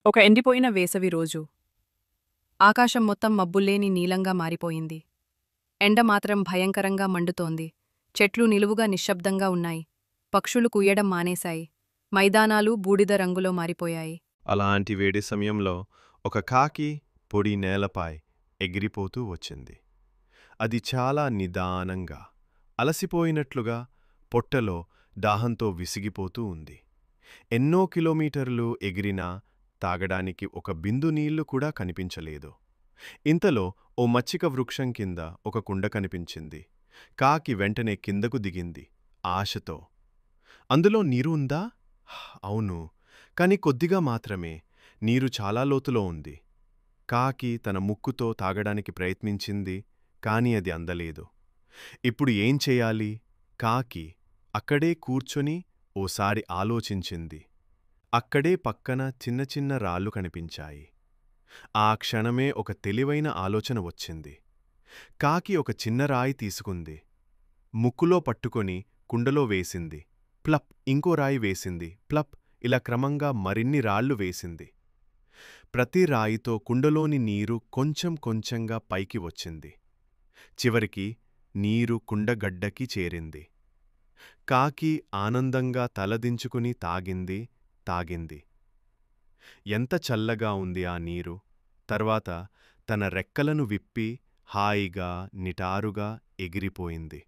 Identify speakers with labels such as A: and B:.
A: ఒక ఎండిపోయిన వేసవి రోజు. ఆకాశం మొత్తం మబ్బుల్లేని నీలంగా మారిపోయింది. ఎండ మాత్రం భయంకరంగా మండుతోంది. చెట్లు నిలువుగా నిశ్శబ్దంగా ఉన్నాయి. పక్షులు కుయ్యడం మానేశాయి. మైదానాలు బూడిద రంగులో మారిపోయాయి.
B: అలాంటి వేడి సమయంలో ఒక కాకి పొడి నేలపై ఎగిరిపోతూ వచ్చింది. అది చాలా నిదానంగా, అలసిపోయినట్లుగా, పొట్టలో దాహంతో విసిగిపోతూ ఉంది. ఎన్నో కిలోమీటర్లు ఎగిరినా తాగడానికి ఒక బిందు నీళ్లు కూడా కనిపించలేదు. ఇంతలో ఓ మచ్చిక వృక్షం కింద ఒక కుండ కనిపించింది. కాకి వెంటనే కిందకు దిగింది, ఆశతో. అందులో నీరు ఉందా? అవును, కాని కొద్దిగా మాత్రమే. నీరు చాలా లోతులో ఉంది. కాకి తన ముక్కుతో తాగడానికి ప్రయత్నించింది, కాని అది అందలేదు. ఇప్పుడు ఏం చెయ్యాలి? కాకి అక్కడే కూర్చొని ఓసారి ఆలోచించింది. అక్కడే పక్కన చిన్న చిన్న రాళ్ళు కనిపించాయి. ఆ క్షణమే ఒక తెలివైన ఆలోచన వచ్చింది. కాకి ఒక చిన్న రాయి తీసుకుంది. ముక్కులో పట్టుకొని కుండలో వేసింది. ప్లప్! ఇంకో రాయి వేసింది. ప్లప్! ఇలా క్రమంగా మరిన్ని రాళ్ళు వేసింది. ప్రతి రాయితో కుండలోని నీరు కొంచెం కొంచెంగా పైకి వచ్చింది. చివరికి నీరు కుండగడ్డకి చేరింది. కాకి ఆనందంగా తలదించుకుని తాగింది, తాగింది. ఎంత చల్లగా ఉంది ఆ నీరు! తర్వాత తన రెక్కలను విప్పి హాయిగా, నిటారుగా ఎగిరిపోయింది.